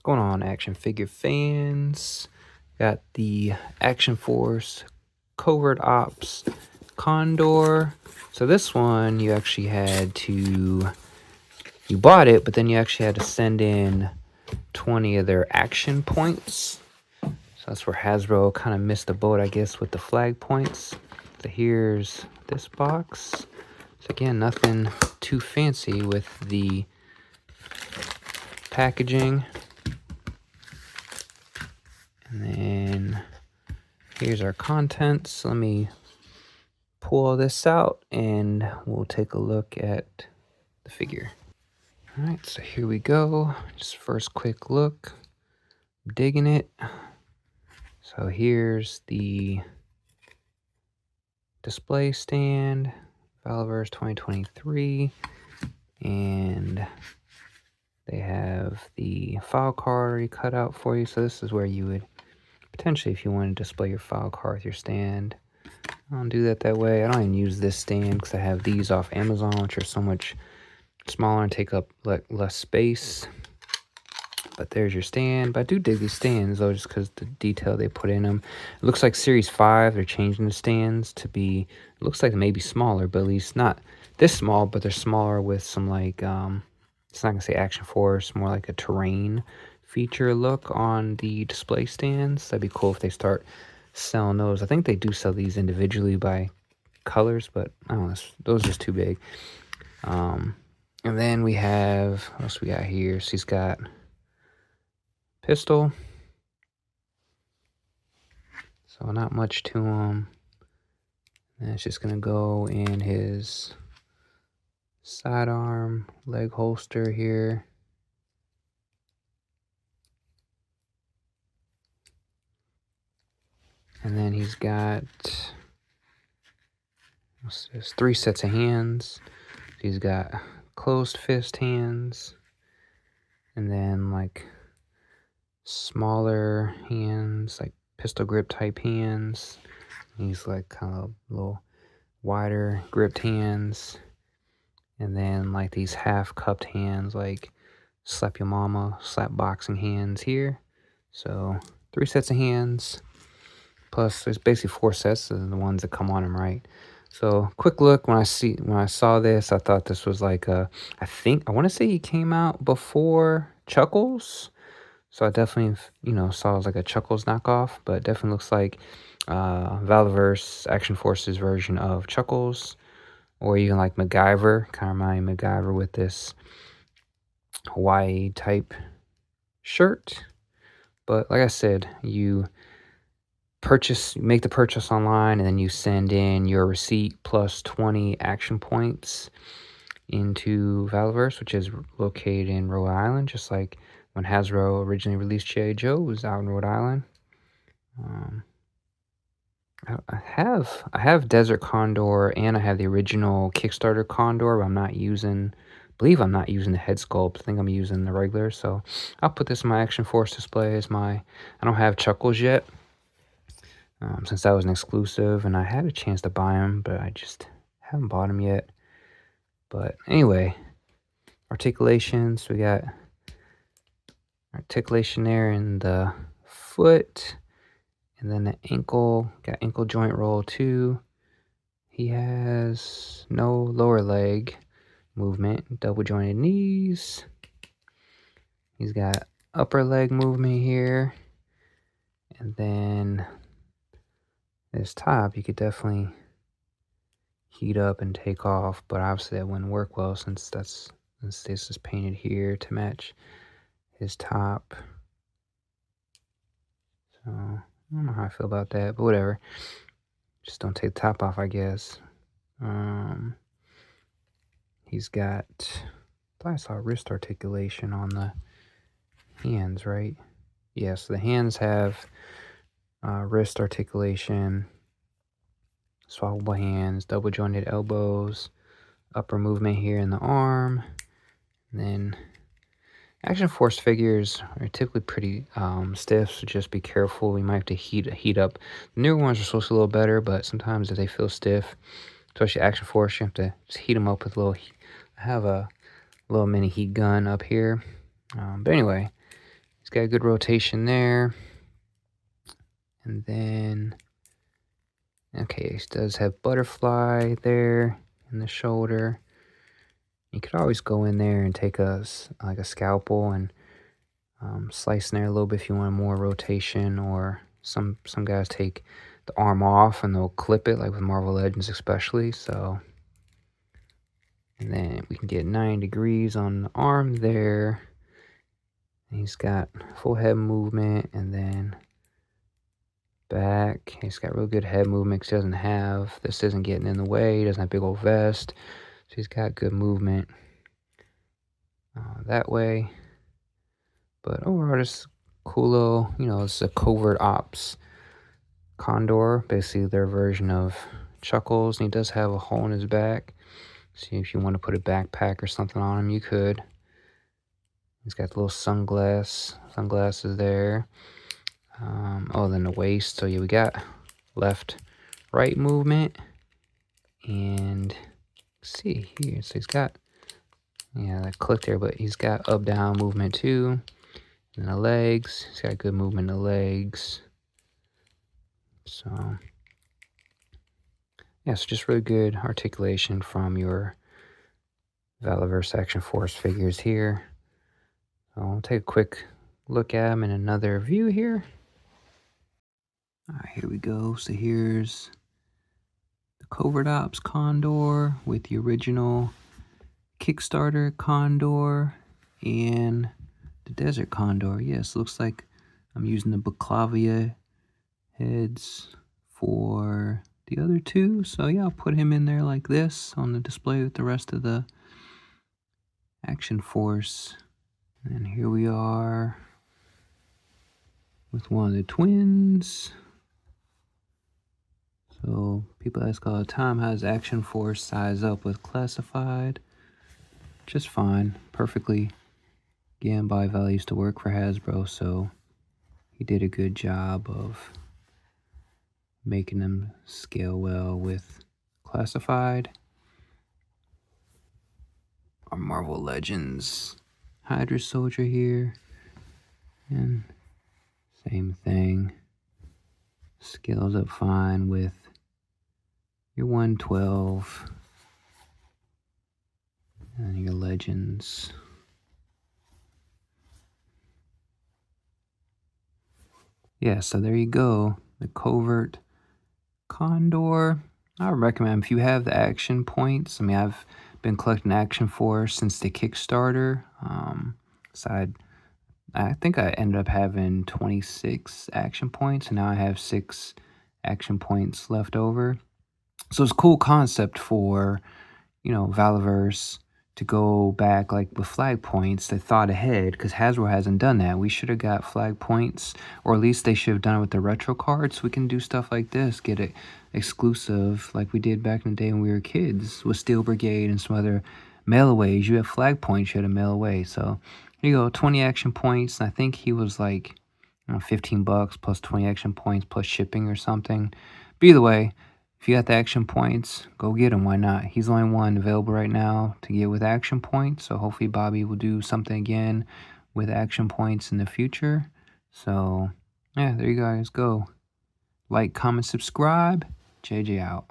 What's going on, action figure fans? Got the Action Force Covert Ops Condor. So this one you actually had to, you bought it, but then you actually had to send in 20 of their action points. So that's where Hasbro kind of missed the boat, I guess, with the flag points. So here's this box. So again, nothing too fancy with the packaging. And then here's our contents. Let me pull all this out and we'll take a look at the figure. All right, so here we go. Just first quick look. I'm digging it. So here's the display stand, Valaverse 2023, and they have the file card already cut out for you. So this is where you would potentially, if you want to display your file card with your stand. I don't do that way. I don't even use this stand because I have these off Amazon, which are so much smaller and take up less space. But there's your stand. But I do dig these stands though, just because the detail they put in them. It looks like Series 5, they're changing the stands to be, it looks like maybe smaller, but at least not this small, but they're smaller with some like, it's not gonna say Action Force, more like a terrain feature look on the display stands. That'd be cool if they start selling those. I think they do sell these individually by colors, but I don't know, those are just too big. And then we have, what else we got here? So he's got pistol. So not much to him. And it's just gonna go in his sidearm leg holster here. And then he's got, what's this? 3 sets of hands. He's got closed fist hands, and then like smaller hands, like pistol grip type hands. He's like kind of a little wider gripped hands, and then like these half cupped hands, like slap your mama, slap boxing hands here. So 3 sets of hands, plus there's basically 4 sets of the ones that come on him, right? So quick look, when I saw this, I thought this was like I want to say he came out before Chuckles. So I definitely, saw it was like a Chuckles knockoff, but it definitely looks like Valaverse Action Force's version of Chuckles, or even like MacGyver, kind of remind me of MacGyver with this Hawaii type shirt. But like I said, you make the purchase online, and then you send in your receipt plus 20 action points into Valaverse, which is located in Rhode Island, just like when Hasbro originally released G.I. Joe, it was out in Rhode Island. I have Desert Condor, and I have the original Kickstarter Condor, but I believe I'm not using the head sculpt. I think I'm using the regular. So I'll put this in my Action Force display as I don't have Chuckles yet. Since that was an exclusive, and I had a chance to buy them, but I just haven't bought them yet. But anyway, articulations, we got articulation there in the foot, and then the ankle, got ankle joint roll too. He has no lower leg movement, double jointed knees. He's got upper leg movement here, and then this top you could definitely heat up and take off, but obviously that wouldn't work well since this is painted here to match his top. So I don't know how I feel about that, but whatever. Just don't take the top off, I guess. He's got, I thought I saw wrist articulation on the hands, right? Yes, the hands have wrist articulation, swappable hands, double jointed elbows, upper movement here in the arm. And then Action Force figures are typically pretty stiff, so just be careful. We might have to heat up. The newer ones are supposed to be a little better, but sometimes if they feel stiff, especially Action Force, you have to just heat them up with a little. I have a little mini heat gun up here, but anyway, he's got a good rotation there. And then, okay, he does have butterfly there in the shoulder. You could always go in there and take a scalpel and slice in there a little bit if you want more rotation, or some guys take the arm off and they'll clip it, like with Marvel Legends especially. So, and then we can get 9 degrees on the arm there. And he's got full head movement, and then back. He's got real good head movement because he doesn't have, this isn't getting in the way. He doesn't have big old vest. So he's got good movement that way. But overall, just cool little, you know, it's a Covert Ops Condor, basically their version of Chuckles. And he does have a hole in his back. See, if you want to put a backpack or something on him, you could. He's got the little sunglasses there. Oh, then the waist. So yeah, we got left, right movement. And let's see here. So he's got, yeah, that click there, but he's got up down movement too. And the legs, he's got good movement in the legs. So yeah, so just really good articulation from your Valaverse Action Force figures here. So I'll take a quick look at them in another view here. All right, here we go. So here's the Covert Ops Condor with the original Kickstarter Condor and the Desert Condor. Yes, looks like I'm using the Baclavia heads for the other two. So yeah, I'll put him in there like this on the display with the rest of the Action Force. And here we are with one of the twins. So people ask all the time, how does Action Force size up with classified? Just fine. Perfectly. Again, Val used to work for Hasbro, so he did a good job of making them scale well with classified. Our Marvel Legends Hydra Soldier here, and same thing, scales up fine with your 112 and your Legends. Yeah, so there you go, the Covert Condor. I would recommend, if you have the action points. I mean, I've been collecting Action Force since the Kickstarter. So I think I ended up having 26 action points, and now I have 6 action points left over. So it's a cool concept for, you know, Valaverse to go back like with flag points. They thought ahead, because Hasbro hasn't done that. We should have got flag points, or at least they should have done it with the retro cards. So we can do stuff like this, get it exclusive like we did back in the day when we were kids with Steel Brigade and some other mail-aways. You have flag points, you had a mail away. So here you go, 20 action points. And I think he was like, you know, 15 bucks plus 20 action points plus shipping or something. But either way, if you got the action points, go get him. Why not? He's the only one available right now to get with action points. So hopefully Bobby will do something again with action points in the future. So yeah, there you guys go. Like, comment, subscribe. JJ out.